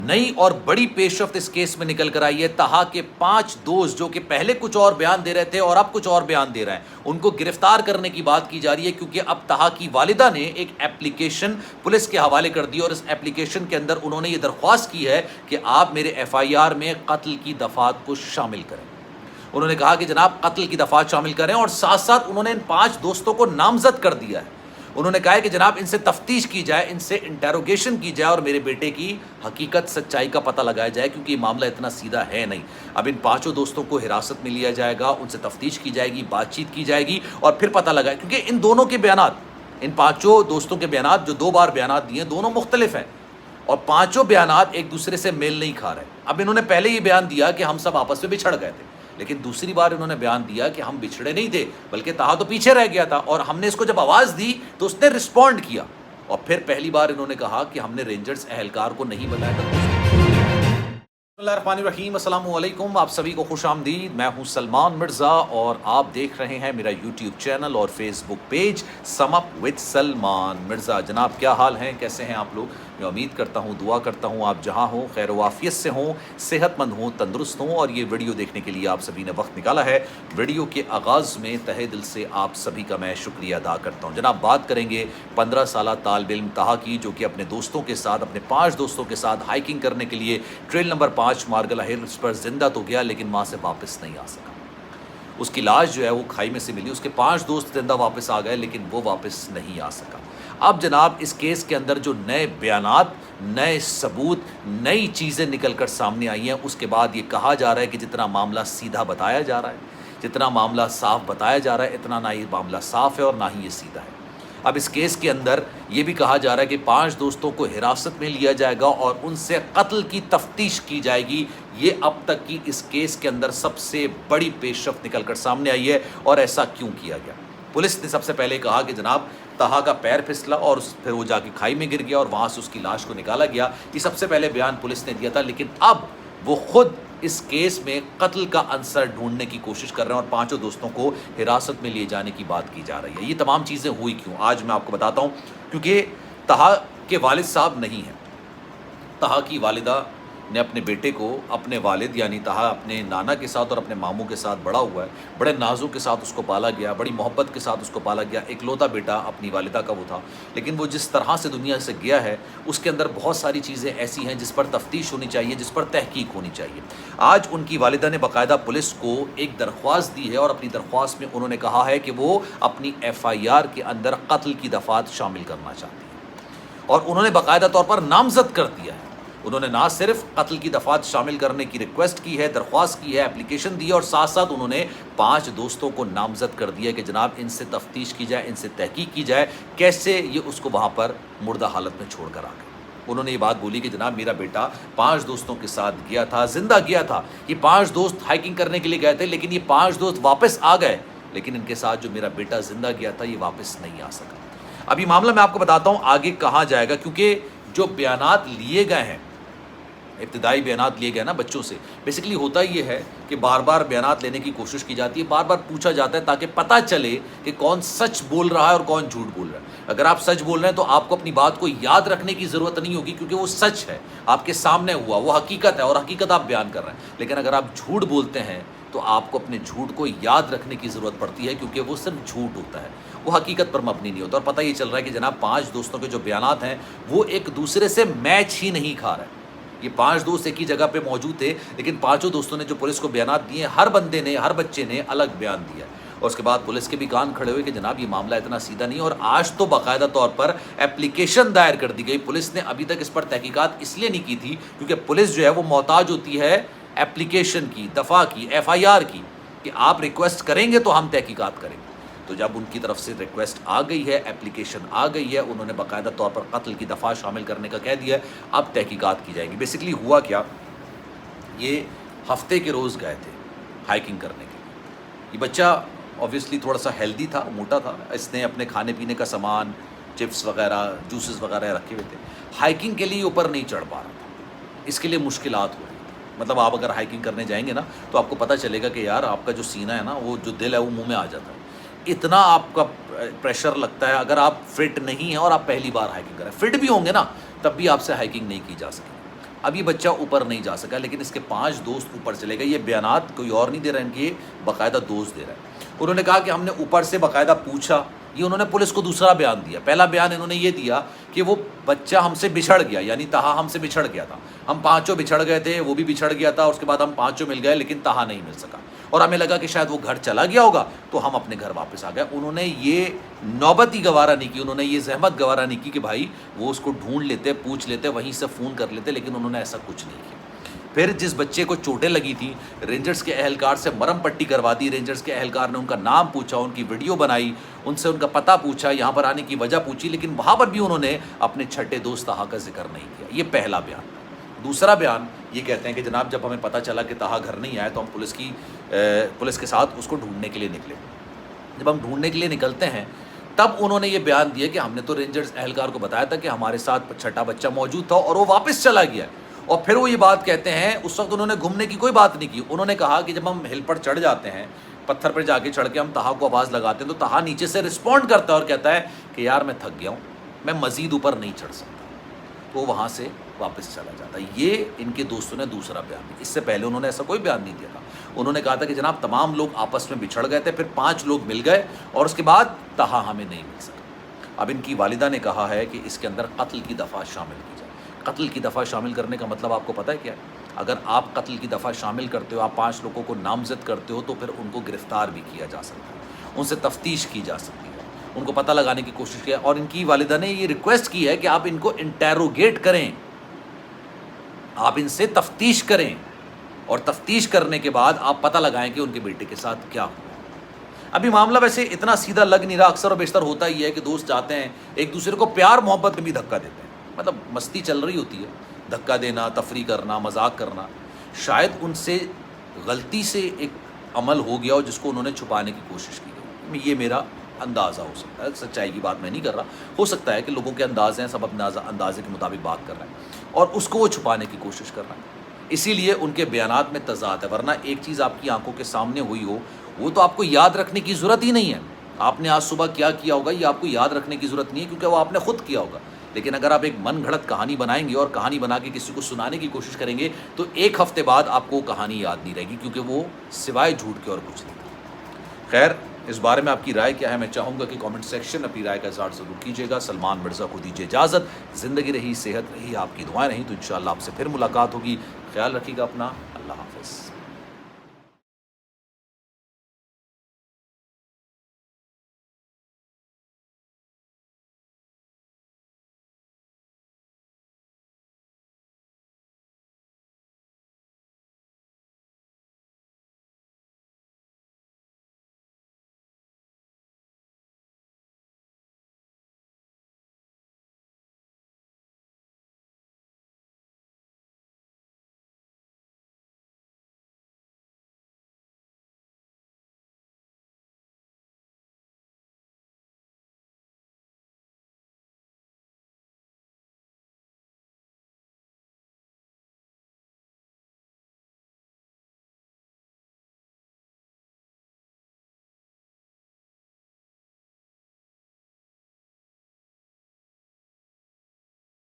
نئی اور بڑی پیش رفت اس کیس میں نکل کر آئی ہے۔ طہا کے 5 دوست جو کہ پہلے کچھ اور بیان دے رہے تھے اور اب کچھ اور بیان دے رہے ہیں، ان کو گرفتار کرنے کی بات کی جا رہی ہے، کیونکہ اب طہا کی والدہ نے ایک ایپلیکیشن پولیس کے حوالے کر دی اور اس ایپلیکیشن کے اندر انہوں نے یہ درخواست کی ہے کہ آپ میرے ایف آئی آر میں قتل کی دفعات کو شامل کریں۔ انہوں نے کہا کہ جناب قتل کی دفعات شامل کریں، اور ساتھ ساتھ انہوں نے ان 5 دوستوں کو نامزد کر دیا ہے۔ انہوں نے کہا ہے کہ جناب ان سے تفتیش کی جائے، ان سے انٹیروگیشن کی جائے اور میرے بیٹے کی حقیقت سچائی کا پتہ لگایا جائے، کیونکہ یہ معاملہ اتنا سیدھا ہے نہیں۔ اب ان 5 دوستوں کو حراست میں لیا جائے گا، ان سے تفتیش کی جائے گی، بات چیت کی جائے گی اور پھر پتہ لگائے، کیونکہ ان دونوں کے بیانات، ان 5 دوستوں کے بیانات جو 2 بار بیانات دیے ہیں، دونوں مختلف ہیں اور 5 بیانات ایک دوسرے سے میل نہیں کھا رہے۔ اب انہوں نے پہلے یہ بیان دیا کہ ہم سب آپس میں بچھڑ گئے تھے، لیکن دوسری بار انہوں نے بیان دیا کہ ہم بچھڑے نہیں تھے بلکہ طہا تو پیچھے رہ گیا تھا، اور ہم نے اس کو جب آواز دی تو اس نے رسپونڈ کیا، اور پھر پہلی بار انہوں نے کہا کہ ہم نے رینجرز اہلکار کو نہیں بتایا تھا۔ بسم اللہ الرحمن الرحیم، السلام علیکم، آپ سبھی کو خوش آمدید۔ میں ہوں سلمان مرزا اور آپ دیکھ رہے ہیں میرا یوٹیوب چینل اور Facebook page sum up with Salman Mirza. جناب کیا حال ہیں، کیسے ہیں آپ لوگ؟ میں امید کرتا ہوں، دعا کرتا ہوں آپ جہاں ہوں خیر و عافیت سے ہوں، صحت مند ہوں، تندرست ہوں، اور یہ ویڈیو دیکھنے کے لیے آپ سبھی نے وقت نکالا ہے۔ ویڈیو کے آغاز میں تہہ دل سے آپ سبھی کا میں شکریہ ادا کرتا ہوں۔ جناب بات کریں گے 15 سالہ طالب علم طہا کی، جو کہ اپنے دوستوں کے ساتھ، اپنے 5 دوستوں کے ساتھ ہائکنگ کرنے کے لیے ٹریل نمبر 5 مارگلا ہلز پر زندہ تو گیا، لیکن وہاں سے واپس نہیں آ سکا۔ اس کی لاش جو ہے وہ کھائی میں سے ملی، اس کے 5 دوست زندہ واپس آ گئے لیکن وہ واپس نہیں آ سکا۔ اب جناب اس کیس کے اندر جو نئے بیانات، نئے ثبوت، نئی چیزیں نکل کر سامنے آئی ہیں، اس کے بعد یہ کہا جا رہا ہے کہ جتنا معاملہ سیدھا بتایا جا رہا ہے، جتنا معاملہ صاف بتایا جا رہا ہے، اتنا نہ یہ معاملہ صاف ہے اور نہ ہی یہ سیدھا ہے۔ اب اس کیس کے اندر یہ بھی کہا جا رہا ہے کہ 5 دوستوں کو حراست میں لیا جائے گا اور ان سے قتل کی تفتیش کی جائے گی۔ یہ اب تک کی اس کیس کے اندر سب سے بڑی پیش رفت نکل کر سامنے آئی ہے، اور ایسا کیوں کیا گیا؟ پولیس نے سب سے پہلے کہا کہ جناب طہا کا پیر پھسلا اور پھر وہ جا کے کھائی میں گر گیا اور وہاں سے اس کی لاش کو نکالا گیا۔ یہ سب سے پہلے بیان پولیس نے دیا تھا، لیکن اب وہ خود اس کیس میں قتل کا عنصر ڈھونڈنے کی کوشش کر رہے ہیں اور 5 دوستوں کو حراست میں لیے جانے کی بات کی جا رہی ہے۔ یہ تمام چیزیں ہوئی کیوں، آج میں آپ کو بتاتا ہوں۔ کیونکہ طہا کے والد صاحب نہیں ہیں، طہا کی والدہ نے اپنے بیٹے کو، اپنے والد یعنی طہا اپنے نانا کے ساتھ اور اپنے ماموں کے ساتھ بڑا ہوا ہے، بڑے نازوں کے ساتھ اس کو پالا گیا، بڑی محبت کے ساتھ اس کو پالا گیا۔ اکلوتا بیٹا اپنی والدہ کا وہ تھا، لیکن وہ جس طرح سے دنیا سے گیا ہے اس کے اندر بہت ساری چیزیں ایسی ہیں جس پر تفتیش ہونی چاہیے، جس پر تحقیق ہونی چاہیے۔ آج ان کی والدہ نے باقاعدہ پولیس کو ایک درخواست دی ہے، اور اپنی درخواست میں انہوں نے کہا ہے کہ وہ اپنی ایف آئی آر کے اندر قتل کی دفعات شامل کرنا چاہتی ہیں، اور انہوں نے باقاعدہ طور پر نامزد کر دیا ہے۔ انہوں نے نہ صرف قتل کی دفعات شامل کرنے کی ریکویسٹ کی ہے، درخواست کی ہے، اپلیکیشن دی ہے، اور ساتھ ساتھ انہوں نے 5 دوستوں کو نامزد کر دیا کہ جناب ان سے تفتیش کی جائے، ان سے تحقیق کی جائے، کیسے یہ اس کو وہاں پر مردہ حالت میں چھوڑ کر آ گئے۔ انہوں نے یہ بات بولی کہ جناب میرا بیٹا 5 دوستوں کے ساتھ گیا تھا، زندہ گیا تھا۔ یہ 5 دوست ہائکنگ کرنے کے لیے گئے تھے، لیکن یہ 5 دوست واپس آ گئے، لیکن ان کے ساتھ جو میرا بیٹا زندہ گیا تھا یہ واپس نہیں آ سکا۔ اب یہ معاملہ میں آپ کو بتاتا ہوں آگے کہاں جائے گا، کیونکہ جو بیانات لیے گئے ہیں، ابتدائی بیانات لیے گئے نا بچوں سے، بیسیکلی ہوتا یہ ہے کہ بار بار بیانات لینے کی کوشش کی جاتی ہے، بار بار پوچھا جاتا ہے تاکہ پتہ چلے کہ کون سچ بول رہا ہے اور کون جھوٹ بول رہا ہے۔ اگر آپ سچ بول رہے ہیں تو آپ کو اپنی بات کو یاد رکھنے کی ضرورت نہیں ہوگی، کیونکہ وہ سچ ہے، آپ کے سامنے ہوا، وہ حقیقت ہے اور حقیقت آپ بیان کر رہے ہیں۔ لیکن اگر آپ جھوٹ بولتے ہیں تو آپ کو اپنے جھوٹ کو یاد رکھنے کی ضرورت پڑتی ہے، کیونکہ وہ صرف جھوٹ ہوتا ہے، وہ حقیقت پر مبنی نہیں ہوتا۔ اور پتہ یہ چل رہا ہے کہ جناب 5 دوستوں کے جو بیانات ہیں وہ ایک دوسرے سے میچ ہی نہیں کھا رہے۔ یہ 5 دوست ایک ہی جگہ پہ موجود تھے، لیکن 5 دوستوں نے جو پولیس کو بیانات دیے، ہر بندے نے، ہر بچے نے الگ بیان دیا، اور اس کے بعد پولیس کے بھی کان کھڑے ہوئے کہ جناب یہ معاملہ اتنا سیدھا نہیں ہے۔ اور آج تو باقاعدہ طور پر ایپلیکیشن دائر کر دی گئی۔ پولیس نے ابھی تک اس پر تحقیقات اس لیے نہیں کی تھی کیونکہ پولیس جو ہے وہ محتاج ہوتی ہے ایپلیکیشن کی، دفعہ کی، ایف آئی آر کی، کہ آپ ریکویسٹ کریں گے تو ہم تحقیقات کریں گے۔ تو جب ان کی طرف سے ریکویسٹ آ گئی ہے، ایپلیکیشن آ گئی ہے، انہوں نے باقاعدہ طور پر قتل کی دفعہ شامل کرنے کا کہہ دیا ہے، اب تحقیقات کی جائیں گی۔ بیسیکلی ہوا کیا، یہ ہفتے کے روز گئے تھے ہائکنگ کرنے کے لیے۔ یہ بچہ اوبویسلی تھوڑا سا ہیلدی تھا، موٹا تھا، اس نے اپنے کھانے پینے کا سامان، چپس وغیرہ، جوسز وغیرہ رکھے ہوئے تھے۔ ہائکنگ کے لیے اوپر نہیں چڑھ پا رہا تھا، اس کے لیے مشکلات ہو رہی تھی۔ مطلب آپ اگر ہائکنگ کرنے جائیں گے نا تو آپ کو پتہ چلے گا کہ یار آپ کا جو سینہ ہے نا، وہ جو دل ہے وہ منہ میں آ جاتا ہے، اتنا آپ کا پریشر لگتا ہے۔ اگر آپ فٹ نہیں ہیں اور آپ پہلی بار ہائکنگ کریں، فٹ بھی ہوں گے نا تب بھی آپ سے ہائکنگ نہیں کی جا سکے۔ اب یہ بچہ اوپر نہیں جا سکا، لیکن اس کے 5 دوست اوپر چلے گئے. یہ بیانات کوئی اور نہیں دے رہا، ان کے باقاعدہ دوست دے رہے ہیں. انہوں نے کہا کہ ہم نے اوپر سے باقاعدہ پوچھا. یہ انہوں نے پولیس کو دوسرا بیان دیا. پہلا بیان انہوں نے یہ دیا کہ وہ بچہ ہم سے بچھڑ گیا، یعنی طہا ہم سے بچھڑ گیا تھا. ہم 5 بچھڑ گئے تھے، وہ بھی بچھڑ گیا تھا، اس کے بعد ہم 5 مل گئے، لیکن طہا نہیں مل سکا، اور ہمیں لگا کہ شاید وہ گھر چلا گیا ہوگا، تو ہم اپنے گھر واپس آ گئے. انہوں نے یہ نوبت ہی گوارا نہیں کی، انہوں نے یہ زحمت گوارا نہیں کی کہ بھائی وہ اس کو ڈھونڈ لیتے، پوچھ لیتے، وہیں سے فون کر لیتے، لیکن انہوں نے ایسا کچھ نہیں کیا. پھر جس بچے کو چوٹیں لگی تھیں، رینجرز کے اہلکار سے مرم پٹی کروا دی. رینجرز کے اہلکار نے ان کا نام پوچھا، ان کی ویڈیو بنائی، ان سے ان کا پتہ پوچھا، یہاں پر آنے کی وجہ پوچھی، لیکن وہاں پر بھی انہوں نے اپنے چھٹے دوست طہا کا ذکر نہیں کیا. یہ پہلا بیان. دوسرا بیان یہ کہتے ہیں کہ جناب جب ہمیں پتہ چلا کہ طہا گھر نہیں آیا تو ہم پولیس کے ساتھ اس کو ڈھونڈنے کے لیے نکلے. جب ہم ڈھونڈنے کے لیے نکلتے ہیں تب انہوں نے یہ بیان دیا کہ ہم نے تو رینجرز اہلکار کو بتایا تھا کہ ہمارے ساتھ چھٹا بچہ موجود تھا اور وہ واپس چلا گیا. اور پھر وہ یہ بات کہتے ہیں، اس وقت انہوں نے گھومنے کی کوئی بات نہیں کی. انہوں نے کہا کہ جب ہم ہل پر چڑھ جاتے ہیں، پتھر پر جا کے چڑھ کے ہم طہا کو آواز لگاتے ہیں تو طہا نیچے سے رسپونڈ کرتا ہے اور کہتا ہے کہ یار میں تھک گیا ہوں، میں مزید اوپر نہیں چڑھ سکتا. وہ وہاں سے واپس چلا جاتا ہے. یہ ان کے دوستوں نے دوسرا بیان دیا. اس سے پہلے انہوں نے ایسا کوئی بیان نہیں دیا تھا. انہوں نے کہا تھا کہ جناب تمام لوگ آپس میں بچھڑ گئے تھے، پھر 5 لوگ مل گئے اور اس کے بعد طہا ہمیں نہیں مل سکا. اب ان کی والدہ نے کہا ہے کہ اس کے اندر قتل کی دفعہ شامل کی جائے. قتل کی دفعہ شامل کرنے کا مطلب آپ کو پتہ ہے کیا ہے؟ اگر آپ قتل کی دفعہ شامل کرتے ہو، آپ 5 لوگوں کو نامزد کرتے ہو، تو پھر ان کو گرفتار بھی کیا جا سکتا ہے، ان سے تفتیش کی جا سکتی ہے، ان کو پتہ لگانے کی کوشش کی ہے. اور ان کی والدہ نے یہ ریکویسٹ کی ہے کہ آپ ان کو انٹیروگیٹ کریں، آپ ان سے تفتیش کریں، اور تفتیش کرنے کے بعد آپ پتہ لگائیں کہ ان کے بیٹے کے ساتھ کیا ہوا. ابھی معاملہ ویسے اتنا سیدھا لگ نہیں رہا. اکثر و بیشتر ہوتا ہی ہے کہ دوست جاتے ہیں ایک دوسرے کو پیار محبت میں بھی دھکا دیتے ہیں، مطلب مستی چل رہی ہوتی ہے، دھکا دینا، تفریح کرنا، مذاق کرنا. شاید ان سے غلطی سے ایک عمل ہو گیا ہو جس کو انہوں نے چھپانے کی کوشش کی گئی. یہ میرا اندازہ ہو سکتا ہے، سچائی کی بات میں نہیں کر رہا. ہو سکتا ہے کہ لوگوں کے انداز ہیں، سب اپنے اندازے کے مطابق بات کر رہے ہیں اور اس کو وہ چھپانے کی کوشش کر رہے ہیں. اسی لیے ان کے بیانات میں تضاد ہے. ورنہ ایک چیز آپ کی آنکھوں کے سامنے ہوئی ہو، وہ تو آپ کو یاد رکھنے کی ضرورت ہی نہیں ہے. آپ نے آج صبح کیا کیا ہوگا یہ آپ کو یاد رکھنے کی ضرورت نہیں ہے، کیونکہ وہ آپ نے خود کیا ہوگا. لیکن اگر آپ ایک من گھڑت کہانی بنائیں گے اور کہانی بنا کے کسی کو سنانے کی کوشش کریں گے تو 1 ہفتے بعد آپ کو وہ کہانی یاد نہیں رہے گی، کیونکہ وہ سوائے جھوٹ کے اور کچھ نہیں تھا. خیر، اس بارے میں آپ کی رائے کیا ہے؟ میں چاہوں گا کہ کامنٹ سیکشن اپنی رائے کا اظہار ضرور کیجیے گا. سلمان مرزا کو دیجیے اجازت. زندگی رہی، صحت رہی، آپ کی دعائیں رہیں تو انشاءاللہ آپ سے پھر ملاقات ہوگی. خیال رکھیے گا اپنا. اللہ حافظ.